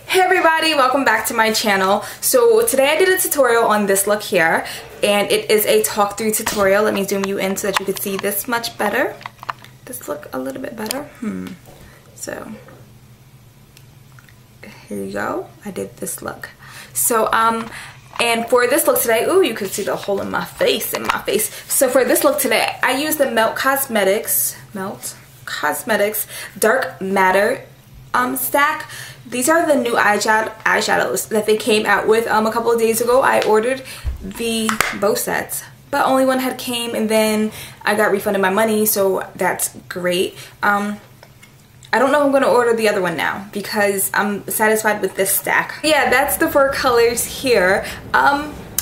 Hey everybody, welcome back to my channel. So today I did a tutorial on this look here, and it is a talk through tutorial. Let me zoom you in so that you can see this much better. This look a little bit better. So here you go. I did this look. So and for this look today, ooh, you can see the hole in my face, So for this look today, I used the Melt Cosmetics Dark Matter stack. These are the new eyeshadows that they came out with a couple of days ago. I ordered both sets, but only one had came, and then I got refunded my money, so that's great. I don't know if I'm going to order the other one now because I'm satisfied with this stack. Yeah, that's the 4 colors here.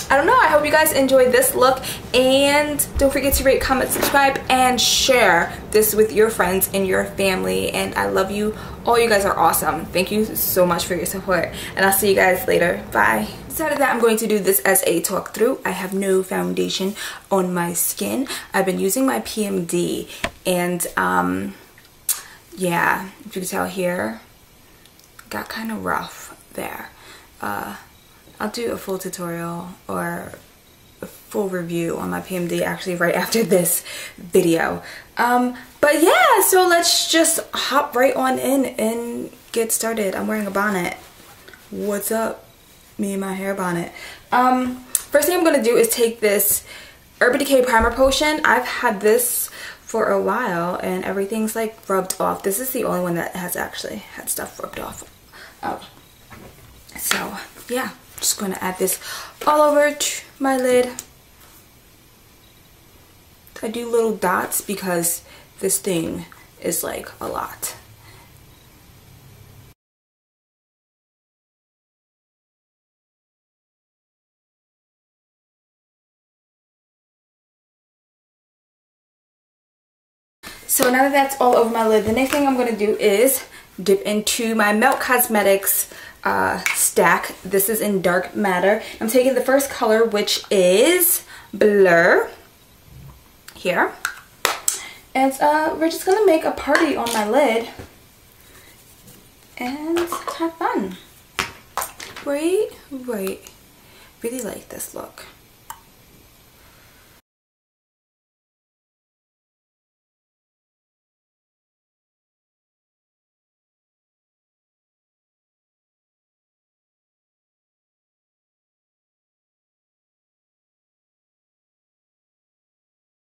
I don't know, I hope you guys enjoyed this look, and don't forget to rate, comment, subscribe, and share this with your friends and your family. And I love you all. You guys are awesome. Thank you so much for your support, and I'll see you guys later. Bye. Decided that I'm going to do this as a talk through. I have no foundation on my skin. I've been using my PMD, and yeah, if you can tell here, got kind of rough there. I'll do a full tutorial or a full review on my PMD actually right after this video. But yeah, so let's just hop right on in and get started. I'm wearing a bonnet. What's up? Me and my hair bonnet. First thing I'm going to do is take this Urban Decay Primer Potion. I've had this for a while and everything's like rubbed off. This is the only one that has actually had stuff rubbed off. So yeah. Just going to add this all over my lid. I do little dots because this thing is like a lot. So now that that's all over my lid, the next thing I'm going to do is dip into my Melt Cosmetics stack. This is in Dark Matter. I'm taking the first color, which is Blur here, and we're just gonna make a party on my lid and have fun. Right, really like this look.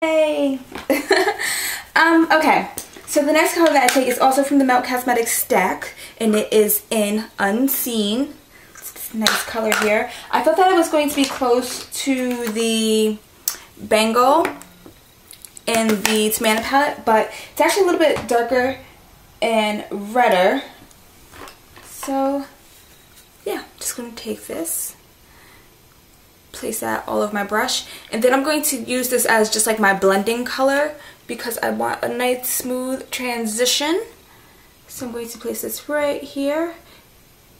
Hey. Okay, so the next color that I take is also from the Melt Cosmetics stack, and it is in Unseen. It's this nice color here. I thought that it was going to be close to the Bangle in the Tomato palette, but it's actually a little bit darker and redder. So yeah, just going to take this, place that all over my brush, and then I'm going to use this as just like my blending color because I want a nice smooth transition. So I'm going to place this right here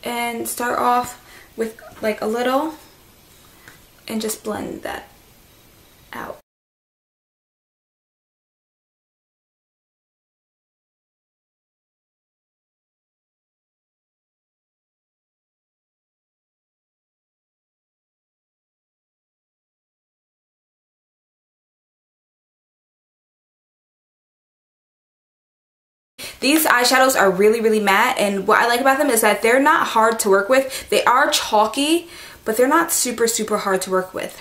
and start off with like a little and just blend that out. These eyeshadows are really matte, and what I like about them is that they're not hard to work with. They are chalky, but they're not super hard to work with.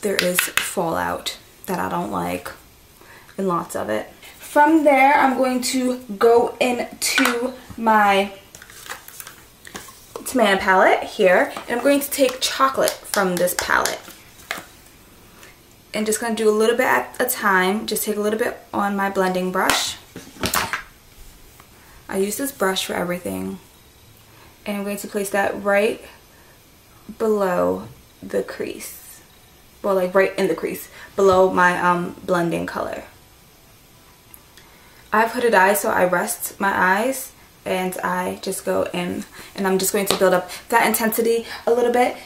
There is fallout that I don't like, and lots of it. From there, I'm going to go into my Tomato palette here, and I'm going to take Chocolate from this palette. And just going to do a little bit at a time. Just take a little bit on my blending brush. I use this brush for everything. And I'm going to place that right below the crease. Well, like right in the crease. Below my blending color. I have hooded eyes, so I rest my eyes. And I just go in. And I'm just going to build up that intensity a little bit.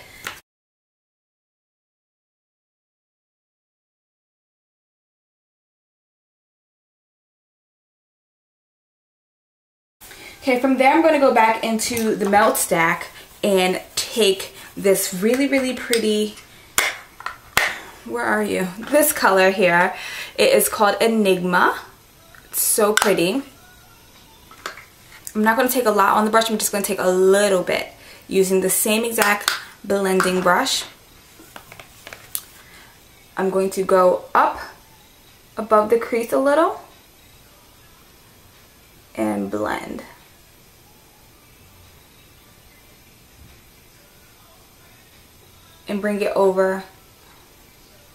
Okay, from there I'm going to go back into the melt stack and take this really, really pretty, where are you? This color here. It is called Enigma. It's so pretty. I'm not going to take a lot on the brush. I'm just going to take a little bit using the same exact blending brush. I'm going to go up above the crease a little and blend. And bring it over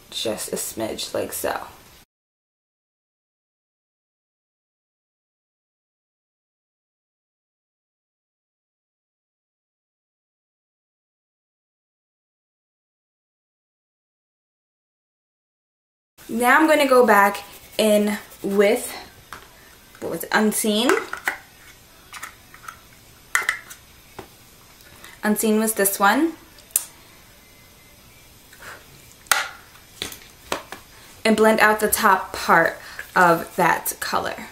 just a smidge, like so. Now I'm going to go back in with, what was it, Unseen. Unseen was this one. And blend out the top part of that color.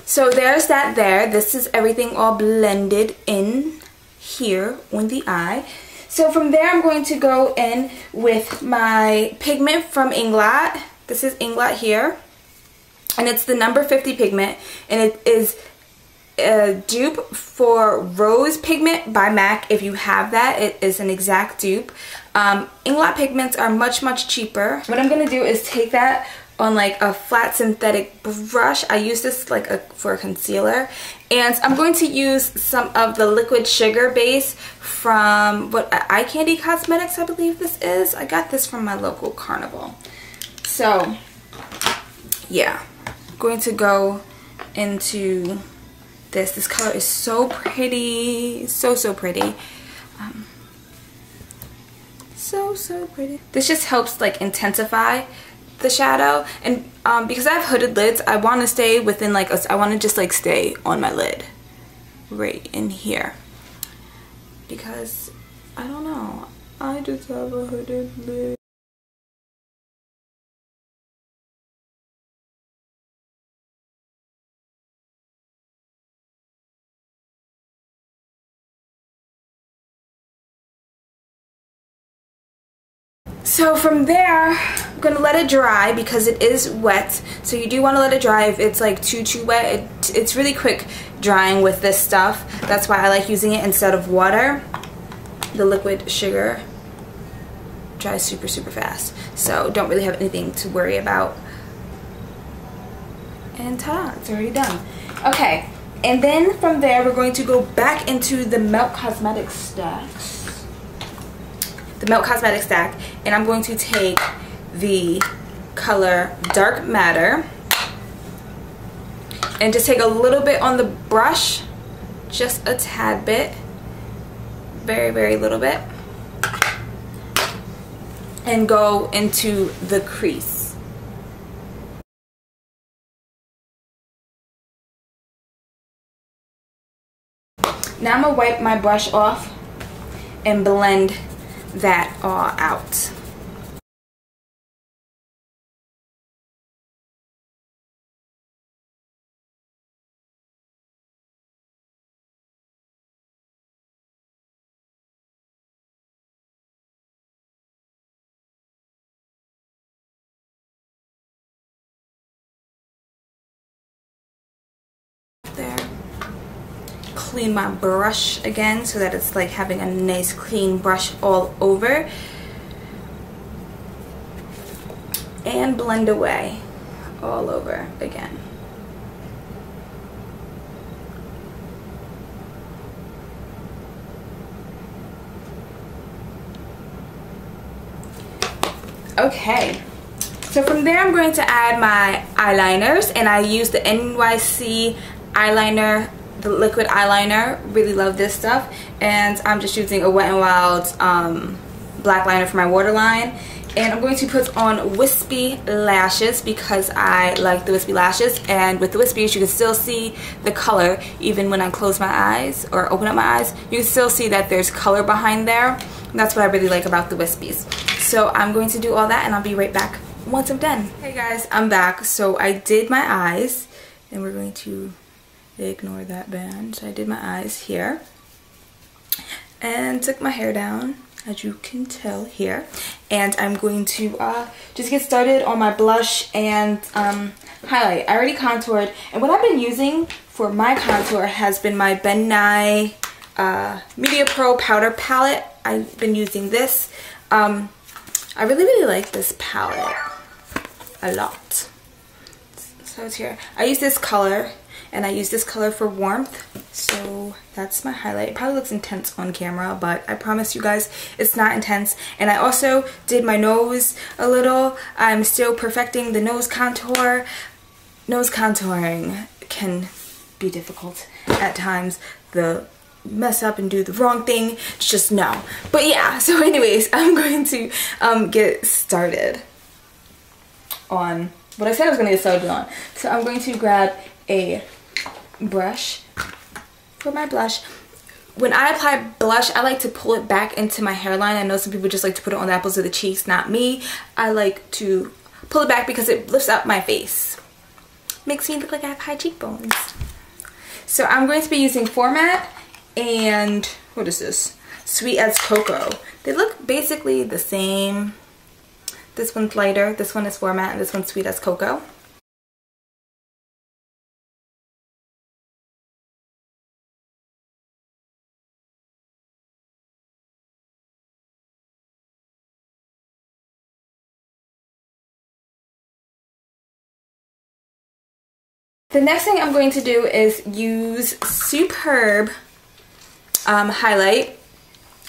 So there's that there. This is everything all blended in here on the eye. So from there I'm going to go in with my pigment from Inglot. This is Inglot here. And it's the number 50 pigment. And it is a dupe for Rose Pigment by MAC. If you have that, it is an exact dupe. Inglot pigments are much cheaper. What I'm going to do is take that on like a flat synthetic brush. I use this like for a concealer, and I'm going to use some of the liquid sugar base from Eye Candy Cosmetics, I believe this is. I got this from my local carnival. So yeah, I'm going to go into this color is so pretty, so pretty, so pretty. This just helps like intensify the shadow, and because I have hooded lids, I want to stay within like I want to just like stay on my lid right in here, because I don't know, I just have a hooded lid. So from there, I'm going to let it dry because it is wet. So you do want to let it dry. If it's like too wet, it's really quick drying with this stuff. That's why I like using it instead of water. The liquid sugar dries super fast. So don't really have anything to worry about. And ta-da, it's already done. Okay, and then from there, we're going to go back into the Melt Cosmetics stacks. The Melt Cosmetics stack, and I'm going to take the color Dark Matter and just take a little bit on the brush, just a tad bit, very little bit, and go into the crease. Now I'm gonna wipe my brush off and blend that all out. There. Clean my brush again so that it's like having a nice clean brush all over, and blend away all over again. Okay, so from there I'm going to add my eyeliners, and I use the NYC eyeliner, the liquid eyeliner. Really love this stuff, and I'm just using a Wet n Wild black liner for my waterline. And I'm going to put on wispy lashes because I like the wispy lashes, and with the wispies you can still see the color even when I close my eyes or open up my eyes. You can still see that there's color behind there. And that's what I really like about the wispies. So I'm going to do all that and I'll be right back once I'm done. Hey guys, I'm back. So I did my eyes and we're going to ignore that band. So I did my eyes here and took my hair down, as you can tell here, and I'm going to just get started on my blush and highlight. I already contoured, and what I've been using for my contour has been my Ben Nye Media Pro Powder Palette. I've been using this. I really like this palette a lot. So it's here. I use this color, and I use this color for warmth, so that's my highlight. It probably looks intense on camera, but I promise you guys it's not intense. And I also did my nose a little. I'm still perfecting the nose contour. Nose contouring can be difficult at times. The mess up and do the wrong thing, just no. But yeah, so anyways, I'm going to get started on what I said I was going to get started on. So I'm going to grab a brush for my blush. When I apply blush, I like to pull it back into my hairline. I know some people just like to put it on the apples of the cheeks. Not me. I like to pull it back because it lifts up my face. Makes me look like I have high cheekbones. So I'm going to be using Format and what is this? Sweet as Cocoa. They look basically the same. This one's lighter, this one is Format, and this one's Sweet as Cocoa. The next thing I'm going to do is use Superb highlight.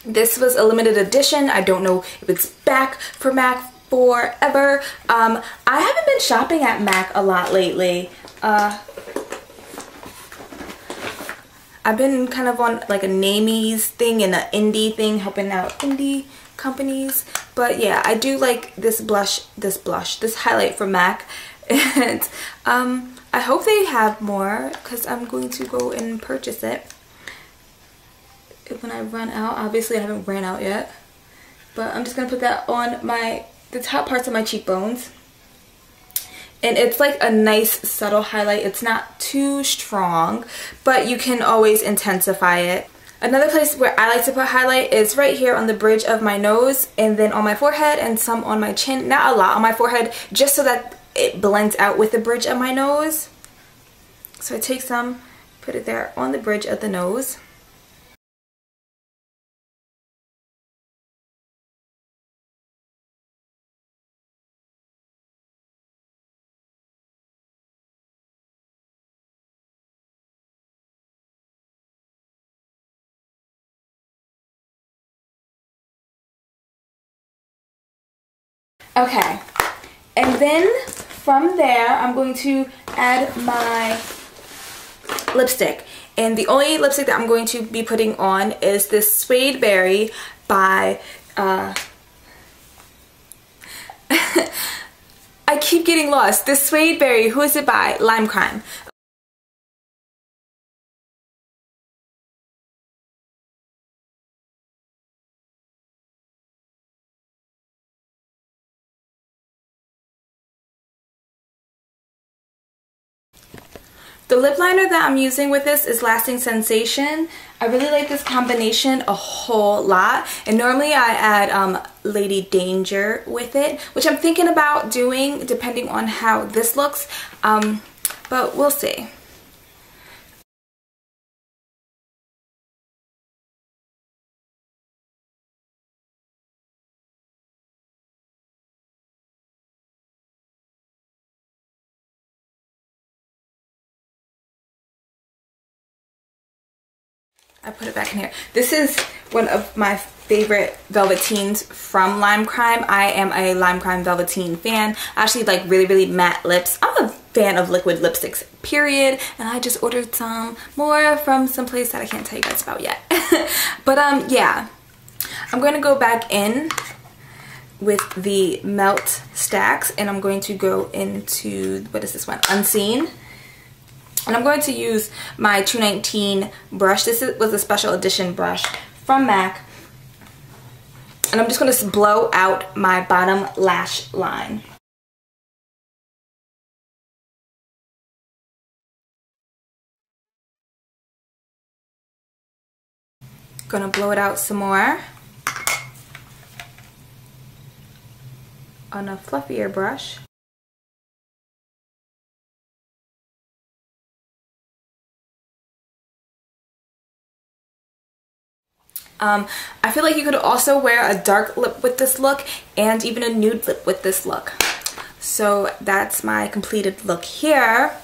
This was a limited edition. I don't know if it's back for MAC forever. I haven't been shopping at MAC a lot lately. I've been kind of on like a Namies thing and an indie thing, helping out indie companies. But yeah, I do like this this highlight from MAC. And I hope they have more because I'm going to go and purchase it when I run out. Obviously I haven't ran out yet, but I'm just gonna put that on the top parts of my cheekbones, and it's like a nice subtle highlight. It's not too strong, but you can always intensify it. Another place where I like to put highlight is right here on the bridge of my nose, and then on my forehead and some on my chin. Not a lot on my forehead, just so that it blends out with the bridge of my nose. So I take some, put it there on the bridge of the nose. Okay, and then from there I'm going to add my lipstick, and the only lipstick that I'm going to be putting on is this Suede Berry by I keep getting lost. This Suede Berry, who is it by? Lime Crime. The lip liner that I'm using with this is Lasting Sensation. I really like this combination a whole lot, and normally I add Lady Danger with it, which I'm thinking about doing depending on how this looks, but we'll see. I put it back in here. This is one of my favorite velveteens from Lime Crime. I am a Lime Crime velveteen fan. I actually like really matte lips. I'm a fan of liquid lipsticks, period. And I just ordered some more from some place that I can't tell you guys about yet. But yeah, I'm going to go back in with the Melt Stacks, and I'm going to go into, what is this one? Unseen. And I'm going to use my 219 brush. This was a special edition brush from MAC. And I'm just going to blow out my bottom lash line. Gonna blow it out some more on a fluffier brush. I feel like you could also wear a dark lip with this look and even a nude lip with this look. So that's my completed look here.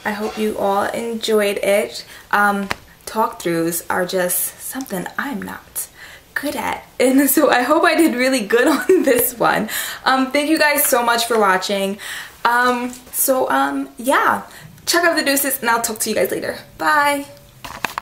I hope you all enjoyed it. Talk-throughs are just something I'm not good at, and so I hope I did really good on this one. Thank you guys so much for watching. Yeah, check out the deuces and I'll talk to you guys later. Bye.